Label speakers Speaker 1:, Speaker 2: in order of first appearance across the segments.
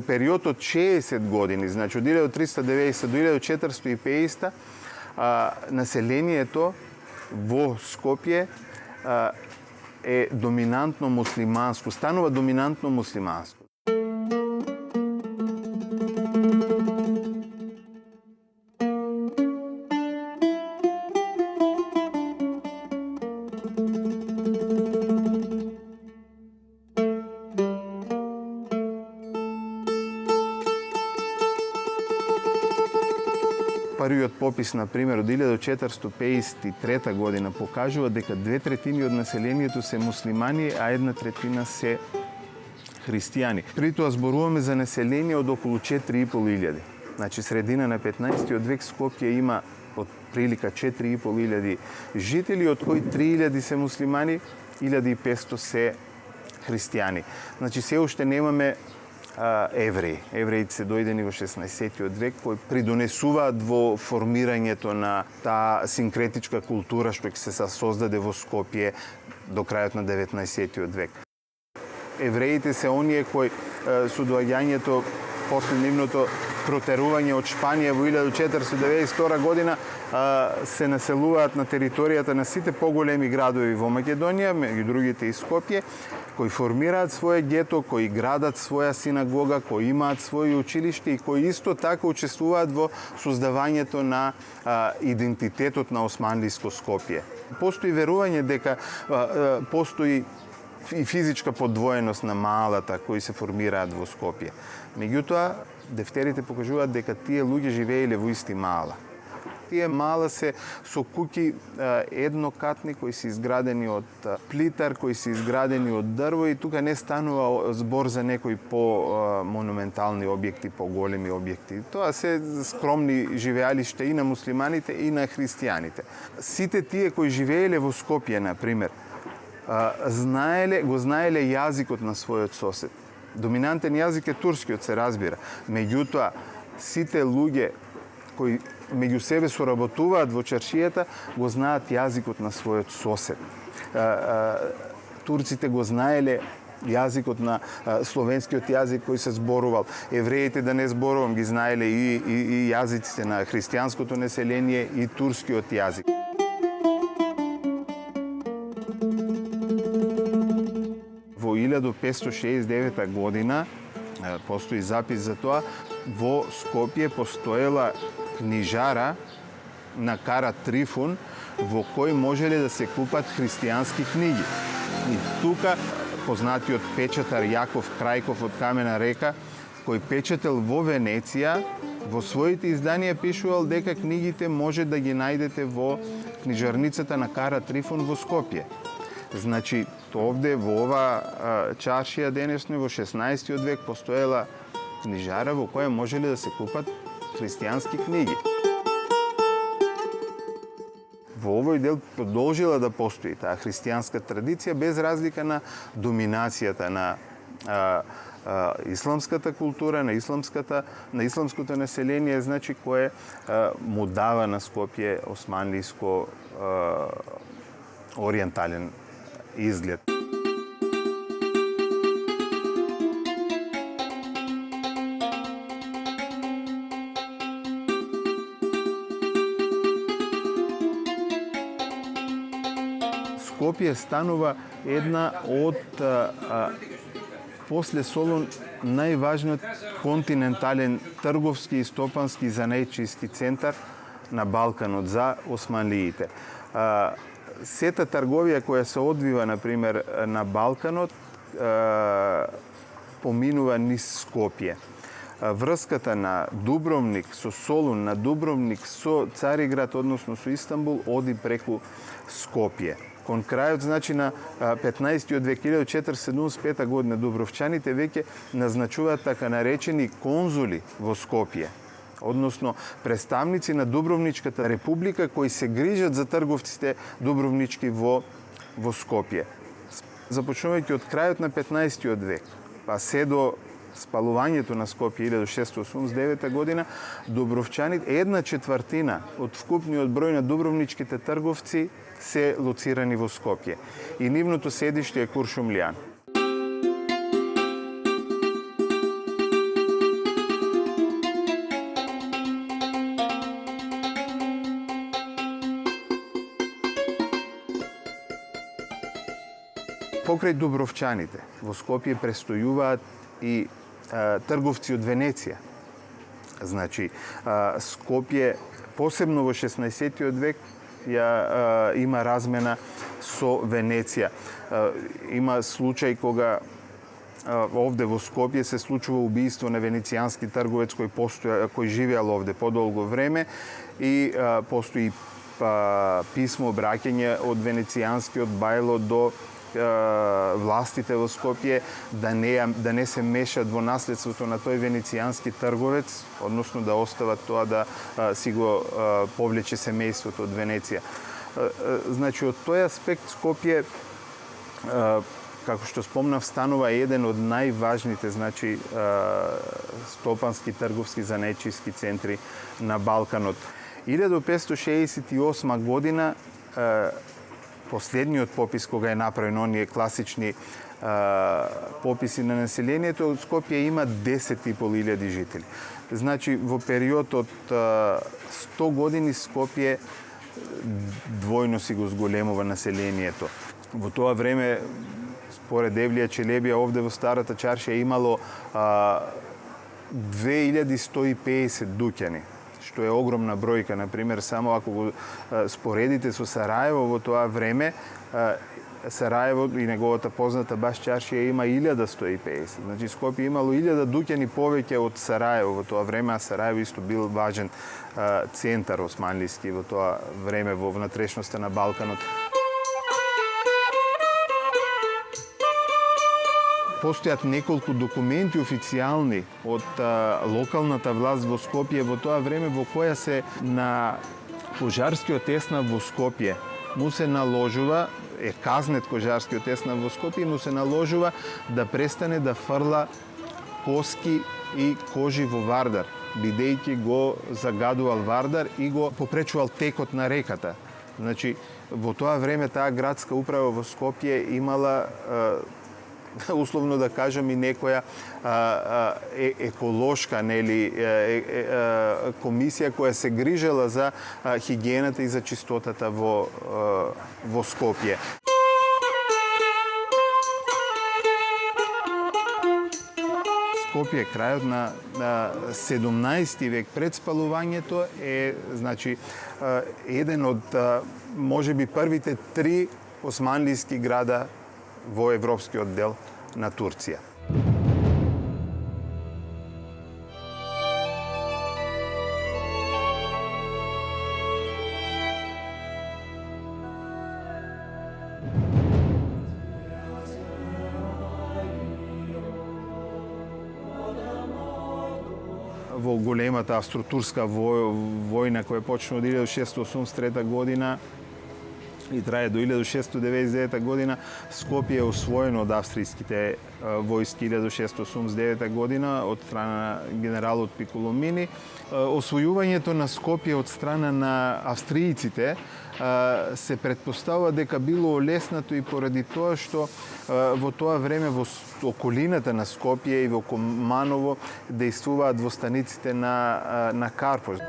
Speaker 1: период од 60 години, значи од 1390 до 1450, населението во Скопје е доминантно муслиманско, станува доминантно муслиманско. Првиот попис, например, од 1453 година покажува дека 2/3 од населението се муслимани, а 1/3 се христијани. При тоа зборуваме за население од околу 4.500. Значи, средина на 15 век Скопје има од прилика 4.500 жители, од кои 3.000 се муслимани, 1.500 се христијани. Значи, се уште немаме евреи. Евреите се дојдени во 16 век, кои придонесуваат во формирањето на таа синкретичка култура што ќе се создаде во Скопје до крајот на 19 век. Евреите се оние кои со доаѓањето после нивното протерување од Шпанија во 1492 година се населуваат на територијата на сите поголеми градови во Македонија, меѓу другите и Скопје, кои формираат своје гето, кои градат своја синагога, кои имаат своји училишта и кои исто така учествуваат во создавањето на идентитетот на османлиско Скопје. Постои верување дека постои и физичка подвоеност на малата кои се формираат во Скопје. Меѓутоа, дефтерите покажуваат дека тие луѓе живееле во исти мала. Тие мала се со куќи еднокатни кои се изградени од плитар, кои се изградени од дрво и тука не станува збор за некои по-монументални објекти, по-големи објекти. Тоа се скромни живеалишта и на муслиманите и на христијаните. Сите тие кои живееле во Скопје, например, го знаеле јазикот на својот сосед. Доминантен јазик е турскиот, се разбира. Меѓутоа, сите луѓе кои меѓу себе соработуваат во чаршијата, го знаат јазикот на својот сосед. Турците го знаеле јазикот на словенскиот јазик кој се зборувал. Евреите, да не зборувам, ги знаеле и јазиците на христијанското население и турскиот јазик. Во 1569 година, постои запис за тоа, во Скопје постоела книжара на Кара Трифун, во кој можеле да се купат христијански книги. И тука познатиот печатар Јаков Крајков од Камена река, кој печател во Венеција, во своите изданија пишувал дека книгите може да ги најдете во книжарницата на Кара Трифун во Скопје. Значи, овде во ова чаршија денешна во 16 век постоела книжара во која можеле да се купат христијански книги. Во овој дел продолжила да постои таа христијанска традиција без разлика на доминацијата на исламската култура, на исламското население, значи кое му дава на Скопје османлиско ориентален изглед. Скопје станува една од после Солун најважниот континентален трговски и стопански занајчиски центар на Балканот за османлиите. Сета трговија која се одвива, например, на Балканот, поминува низ Скопје. Врската на Дубровник со Солун, на Дубровник со Цариград, односно со Истанбул, оди преку Скопје. Кон крајот, значи, на 15 век, 1475 година, дубровчаните веќе назначуваат така наречени конзули во Скопје, односно представници на Дубровничката република кои се грижат за трговците дубровнички во Скопје. Започнувајќи од крајот на 15 век, па се до спалувањето на Скопје 1689 година, дубровчаните, 1/4 од вкупниот број на дубровничките трговци се лоцирани во Скопје и нивното седиште е Куршумлијан. Покрај Дубровчаните, во Скопје престојуваат и трговци од Венеција. Значи, Скопје, посебно во 16 век, има размена со Венеција. Има случај кога овде во Скопје се случува убиство на венецијански трговец кој живеал овде подолго време и постои писмо обраќање од венецијанскиот бајло до властите во Скопје да не се мешат во наследството на тој венецијански трговец, односно да остават тоа да си го повлече семејството од Венеција. Значи, од тој аспект Скопје, како што спомнав, станува еден од најважните, значи, стопански, трговски, занечиски центри на Балканот. 1568 година, последниот попис кога е направен оние класични пописи на населението, Скопје има 10.500 жители. Значи, во период од 100 години Скопје двојно си го зголемува населението. Во тоа време, според Евлија Челебија, овде во Старата чаршија имало 2150 дуќани, што е огромна бројка. Например, само ако го споредите со Сараево во тоа време, Сараево и неговата позната баш чаршија има 1150. Значи, Скопје имало 1000 дуќани повеќе од Сараево во тоа време, а Сараево исто бил важен центар османлиски во тоа време во внатрешноста на Балканот. Постојат неколку документи официјални од локалната власт во Скопје во тоа време во која се на кожарскиот еснав во Скопје му се наложува, казнет кожарскиот еснав во Скопје, му се наложува да престане да фрла коски и кожи во Вардар, бидејќи го загадувал Вардар и го попречувал текот на реката. Значи, во тоа време таа градска управа во Скопје имала условно да кажам и некоја еколошка, нели, комисија која се грижела за хигиената и за чистотата во Скопје. Скопје, крајот на 17 век пред спалувањето, е, значи, еден од можеби првите 3 османлиски града во европскиот дел на Турција. Во големата австро-турска војна која почна од 1683 година и трае до 1699 година, Скопје е освоено од австријските војски 1689 година од страна на генералот Пиколомини. Освојувањето на Скопје од страна на австријците се претпоставува дека било олеснато и поради тоа што во тоа време во околината на Скопје и во Куманово дејствуваат во станиците на Карпош.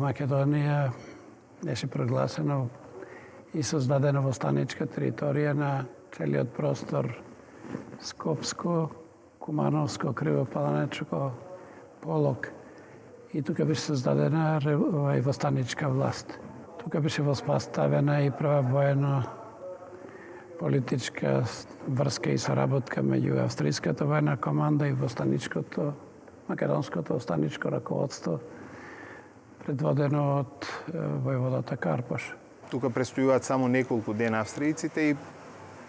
Speaker 2: Македонија беше прогласено и создадена востаничка територија на целиот простор Скопско, Кумановско, Кривопаланечко, Полок. И тука беше создадена востаничка власт. Тука беше воспоставена и прва воено-политичка врска и соработка меѓу австријската војна команда и востаничкото, македонското востаничко раководство, предводено од војводата Карпош.
Speaker 1: Тука престојуваат само неколку дена австријците и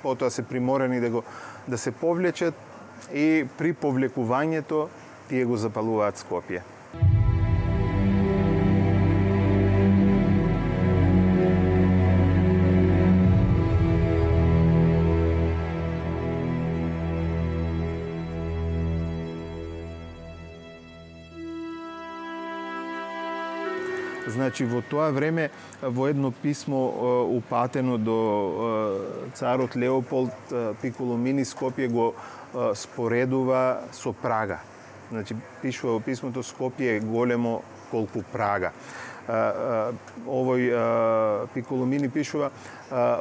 Speaker 1: потоа се приморени да се повлечат и при повлекувањето тие го запалуваат Скопје. Значи во тоа време во едно писмо упатено до царот Леополд, Пиколомини Скопје го споредува со Прага. Значи пишува во писмото Скопје е големо колку Прага. Овој Пиколомини пишува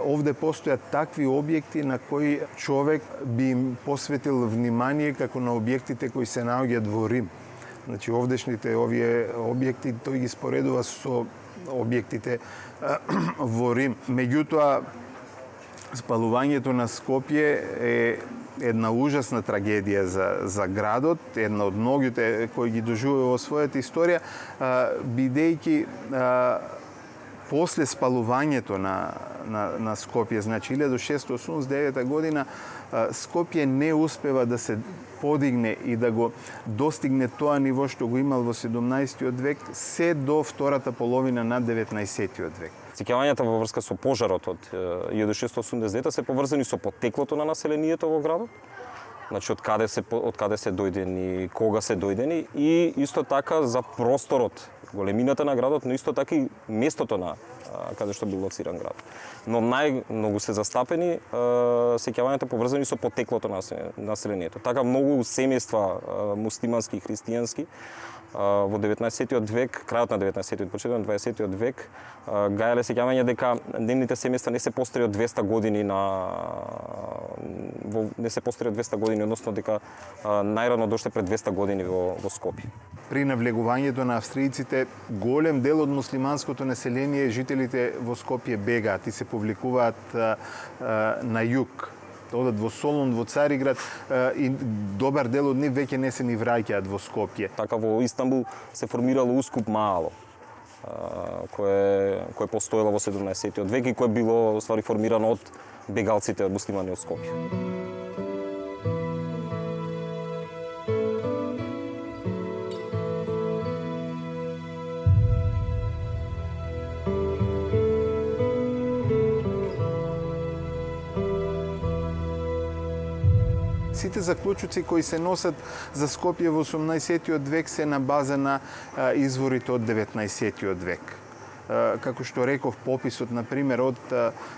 Speaker 1: овде постојат такви објекти на кои човек би им посветил внимание како на објектите кои се наоѓаат во Рим. Значи овдешните овие објекти тој ги споредува со објектите во Рим. Меѓутоа спалувањето на Скопје е една ужасна трагедија за градот, една од многите кои ги доживува во својата историја, бидејќи после спалувањето на Скопје, значи 1689 година, Скопје не успева да се подигне и да го достигне тоа ниво што го имал во 17 век, се до втората половина на 19 век.
Speaker 3: Сеќавањата во врска со пожарот од 1689 се поврзани со потеклото на населението во градот. Значи од каде се дојдени, кога се дојдени и исто така за просторот, големината на градот, но исто така и местото на каде што бил лоциран град. Но најмногу се застапени сеќавањата поврзани со потеклото на населението. Така многу семејства муслимански и христијански во 19 век, крајот на 19 век, почетокот на 20 век, гајале сеќавање дека нивните семејства не се постари од 200 години односно дека најрано дошле пред 200 години во Скопје.
Speaker 1: При навлегувањето на австријците, голем дел од муслиманското население, жителите во Скопје бегаат и се повлекуваат на југ. Одат во Солун, во Цариград и добар дел од нив веќе не се ни враќаат во Скопје.
Speaker 3: Така во Истанбул се формирало Ускуп Мало, кое постоело во 17 век и кое било ствари формирано од бегалците муслимани од Скопје.
Speaker 1: Сите заклучоци кои се носат за Скопје во 18 век се на база на изворите од 19 век. Како што реков, пописот, например, од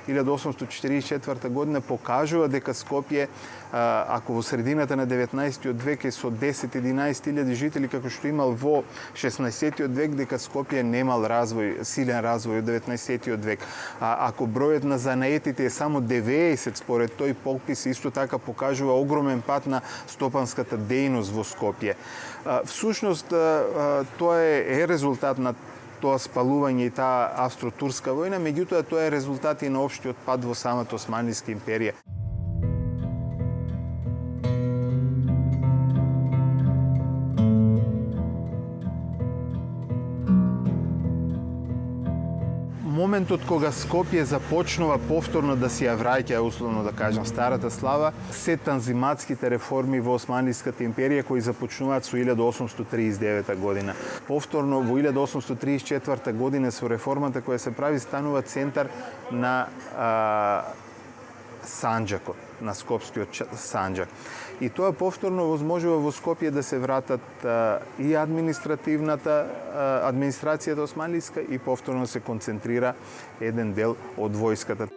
Speaker 1: 1844 година покажува дека Скопје, ако во средината на 19 век е со 10-11 жители, како што имал во 16 век, дека Скопје немал силен развој од 19 век. Ако бројот на занаетите е само 90, според тој попис, исто така покажува огромен пат на стопанската дејност во Скопје. Всушност, тоа е резултат на тоа спалување и таа австро-турска војна, меѓутоа тоа е резултат и на општиот пад во самата Османлиска империја. Моментот кога Скопје започнува повторно да си ја враќа, условно да кажам, старата слава, се танзиматските реформи во Османлиската империја кои започнуваат со 1839 година. Повторно во 1834 година со реформата која се прави станува центар на Санџакот, на Скопскиот Санџак. И тоа повторно возможува во Скопје да се вратат и администрацијата османлиска и повторно се концентрира еден дел од војската.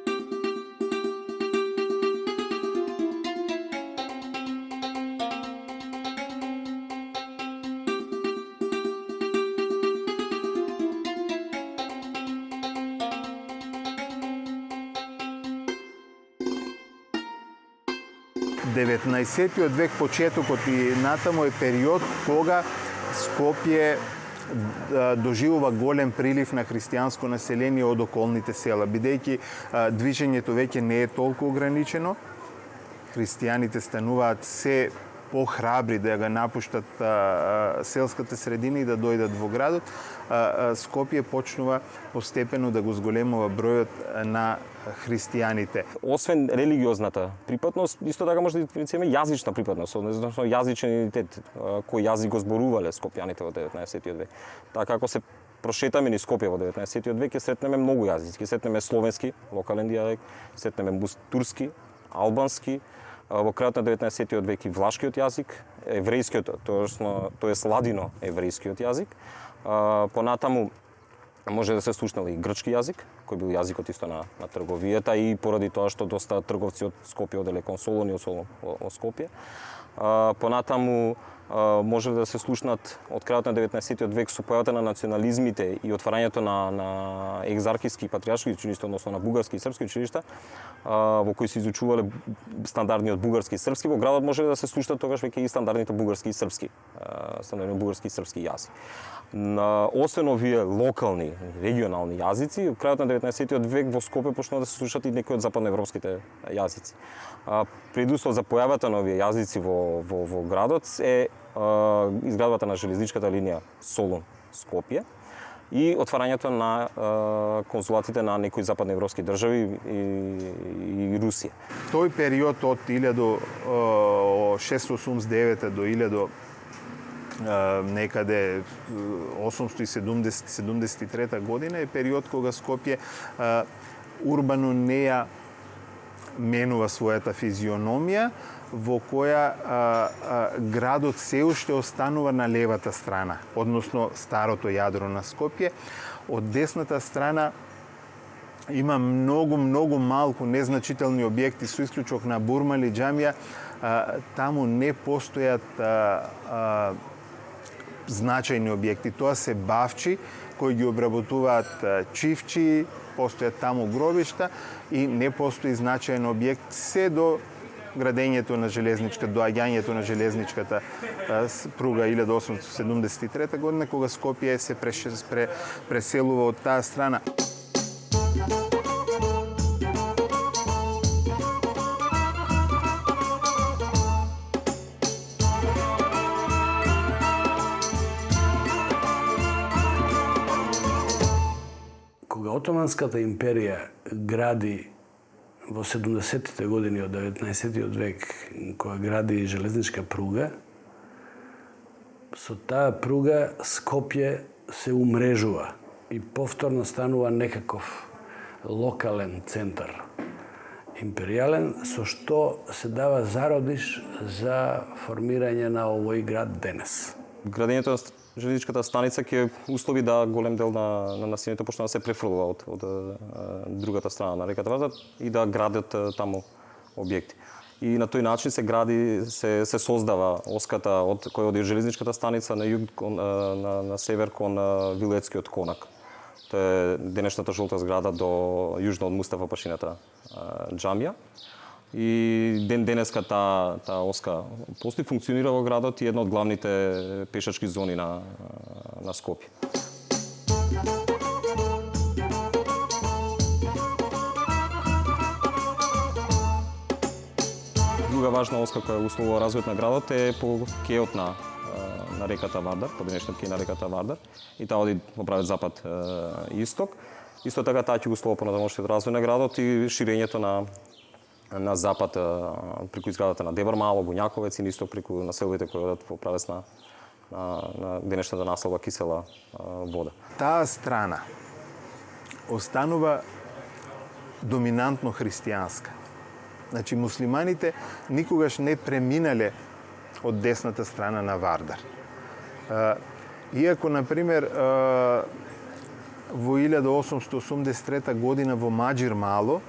Speaker 1: В 19 век, почетокот и натаму е период кога Скопје доживува голем прилив на христијанско население од околните села, бидејќи движењето веќе не е толку ограничено. Христијаните стануваат се похрабри да го напуштат селската средина и да дојдат во градот. Скопје почнува постепено да го зголемува бројот на христијаните.
Speaker 3: Освен религиозната припадност, исто така може да диференцираме јазична припадност, односно јазичен идентитет, кој јазик го зборувале скопјаните во 19 век. Така ако се прошетаме низ Скопје во 19 век, ќе сретнеме многу јазици, ќе сретнеме словенски, локален дијалект, сретнеме турски, албански, во крајот на 19 век и влашкиот јазик, еврејскиот, тоест ладино еврејскиот јазик. Понатаму Може да се слушнал и грчки јазик, кој бил јазикот исто на трговијата и поради тоа што доста трговци од Скопје оделе кон Солун и од Солун од Скопје. Понатаму може да се слушнат од крајот на 19 век со појавата на национализмите и отварањето на екзархиски и патријаршки училишта, односно на бугарски и српски училишта, во кои се изучувале стандардниот бугарски и српски, во градот може да се слушнат тогаш веќе и стандардните бугарски и српски, стандардниот бугарски и српски јазик. Освен овие локални, регионални јазици, во крајот на 19 век во Скопје почнува да се слушат и некои од западноевропските јазици. Предуслов за појавата на овие јазици во градот е изградбата на железничката линија Солун-Скопје и отварањето на конзулатите на некои западноевропски држави и Русија.
Speaker 1: Тој период од 1689 до 1000 некаде 873 година е период кога Скопје урбано не ја менува својата физиономија, во која градот се уште останува на левата страна, односно старото јадро на Скопје. Од десната страна има многу малку незначителни објекти, со исклучок на Бурмали џамија. Таму не постојат значајни објекти. Тоа се бавчи кои ги обработуваат чивчи, постојат таму гробишта и не постои значајен објект се до градењето на доаѓањето на железничката пруга 1873 година, кога Скопје се преселува од таа страна.
Speaker 2: Кога Отоманската империја гради во 70-тите години од 19 век, кога гради железничка пруга, со таа пруга Скопје се умрежува и повторно станува некаков локален центар, империјален, со што се дава зародиш за формирање на овој град денес.
Speaker 3: Градењето на железничката станица ќе услови да голем дел на населението почне да се префрлува од другата страна на реката Вардар и да градат таму објекти. И на тој начин се гради, се создава оската кој оди од железничката станица на југ на север кон Вилецкиот конак. Тоа е денешната жолта зграда до јужно од Мустафа Пашината џамија. И денеска таа оска постои, функционира во градот и една од главните пешачки зони на Скопје. Друга важна оска која условува развојот на градот е по кеот на реката Вардар, по денешниот кеј на реката Вардар, и таа оди во правец запад исток. Исто така таа ќе условува понатамошниот развој на градот и ширењето на запад преку изградата на Дебар Мало, Буњаковец и исто преку населбите кои одат во правец на денешната населба Кисела вода.
Speaker 1: Таа страна останува доминантно христијанска. Значи, муслиманите никогаш не преминале од десната страна на Вардар. Иако, например, во 1883 година во Маџир Мало,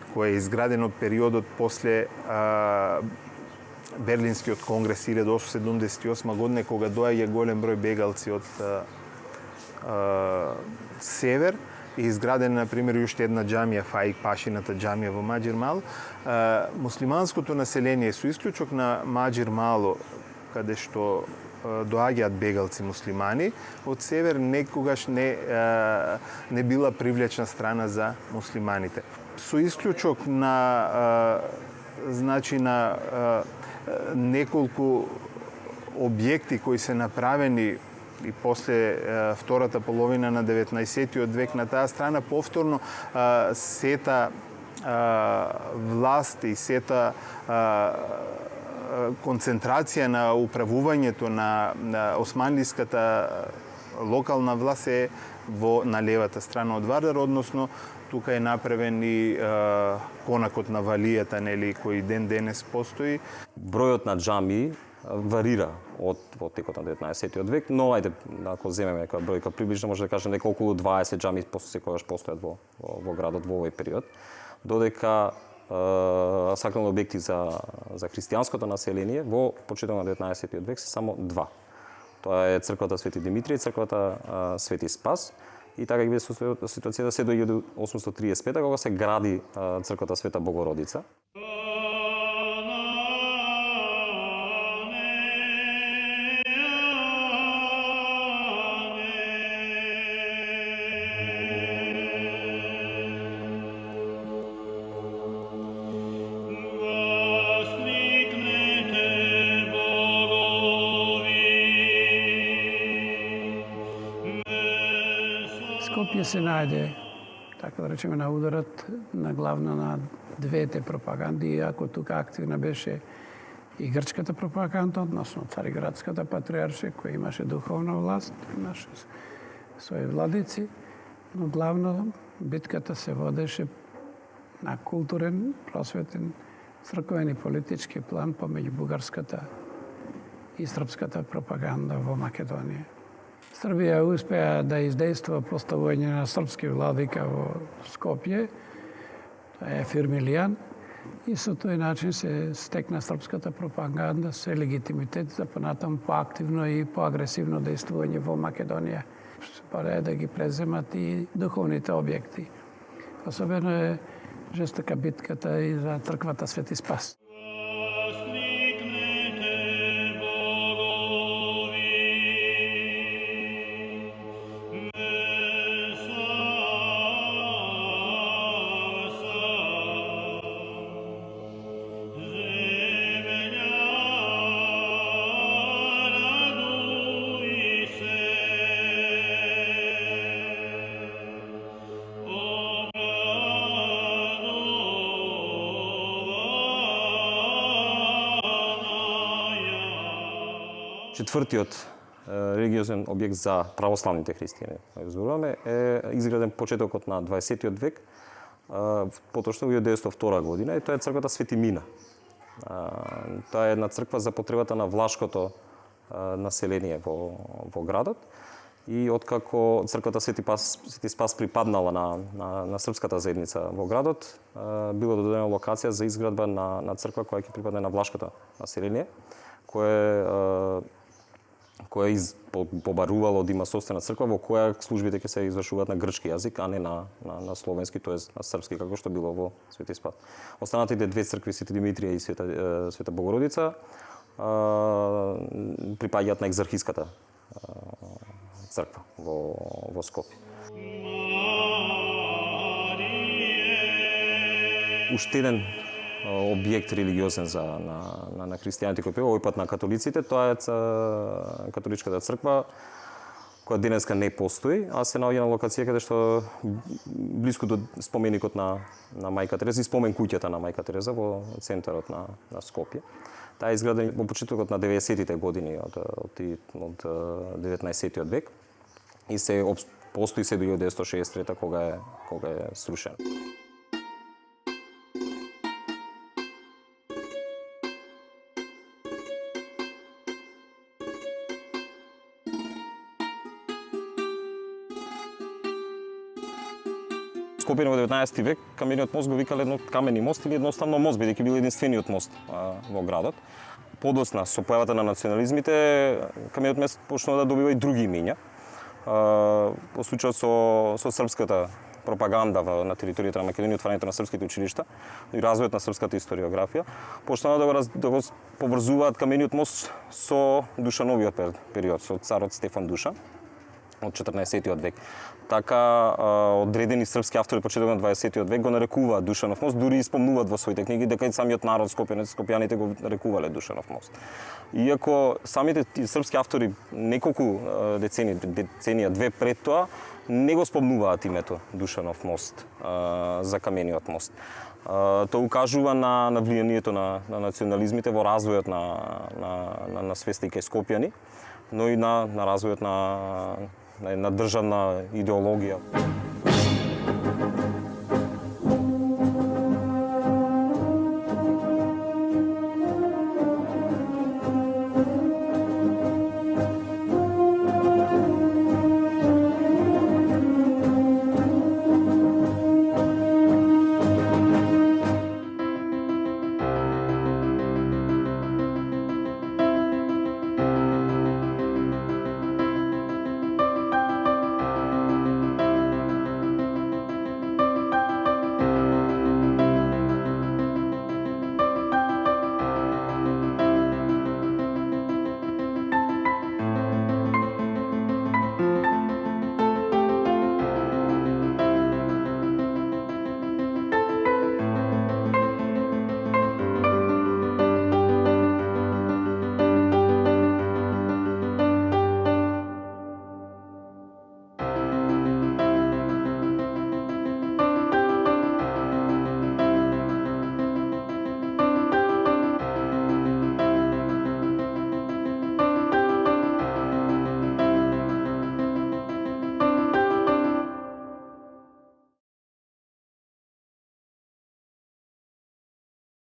Speaker 1: кој е изграден од периодот после Берлинскиот конгрес 1878 година, кога доаѓа голем број бегалци од север, и изградена, например, уште една џамија, Фаик Пашината џамија во Маџир Мало. Муслиманското население, со исклучок на Маџир Мало, каде што доаѓаат бегалци муслимани, од север некогаш не била привлечна страна за муслиманите. Со исклучок на неколку објекти кои се направени и после втората половина на 19-тиот век на таа страна, повторно сета власт и сета концентрација на управувањето на османлиската локална власт е на левата страна од Вардар, односно тука е направен и конакот на Валијата, нели, кој ден денес постои.
Speaker 3: Бројот на џамии варира во текот на 19 век, но ајде ако земеме нека бројка приближно може да кажем дека околу 20 џами секогаш постојат во градот во овој период, додека сакрални објекти за христијанското население во почетокот на 19 век се само два. Тоа е црквата Свети Димитрije и црквата Свети Спас. И така ги биде ситуацијата се до 1835 кога се гради црквата Света Богородица.
Speaker 4: Скопје се најде, така да речеме, на ударот на главно на двете пропаганди, иако тука активна беше и грчката пропаганда, односно Цариградската патриаршија, која имаше духовна власт, имаше своји владици, но главно битката се водеше на културен, просветен, црковен и политички план помеѓу бугарската и српската пропаганда во Македонија. Србија успеа да издейства поставување на српски владика во Скопје, тоа е Фирмилијан, и со тој начин се стекна српската пропаганда се легитимитет за понатаму поактивно и поагресивно действување во Македонија. Пора да ги преземат и духовните објекти. Особено е жестока битката и за црквата Свети Спас.
Speaker 3: Четвртиот религиозен објект за православните христијани, зборуваме, е изграден почетокот на 20 век, поточно во 1902 година, и тоа е црквата Свети Мина. Тоа е една црква за потребата на влашкото население во градот, и откако црквата Свети Спас припаднала на српската заедница во градот, било додадена локација за изградба на црква која ќе припадне на влашкото население, која побарувало да има собствена црква во која службите ќе се извршуваат на грчки јазик, а не на словенски, тоест на српски, како што било во Свети Спас. Останатите две цркви, Свети Димитрije и Света Богородица, припаѓаат на екзархиската црква во Скопје. Уште еден објект религиозен на христијаните кој овој пат на католиците, тоа е католичката црква, која денеска не постои, а се наоѓа на локација каде што блиску до споменикот на Мајка Тереза и спомен куќата на Мајка Тереза во центарот на Скопје. Таа е изградена во почетокот на 90-тите години од 19 век и се постои се до 1963 кога е срушена. Скопје во 19 век камениот мост го викале едно камени мост или едноставно мост, бидејќи бил единствениот мост во градот. Подоцна, со појавата на национализмите, камениот мост почнува да добива и други имиња. Во случајот со српската пропаганда на територијата на Македонија, отварањето на српските училишта и развојот на српската историографија, почнува да го поврзуваат камениот мост со Душановиот период, со царот Стефан Душа од 14 век. Така одредени српски автори почетокот на 20 век го нарекуваат Душанов мост, дури испомнуваат во своите книги дека и самиот народ скопјаните го нарекувале Душанов мост. Иако самите српски автори неколку деценија две пред тоа не го спомнуваат името Душанов мост за камениот мост. Тоа укажува на влијанието на национализмите во развојот на свеста и кај скопјани, но и на развојот на државна идеологија.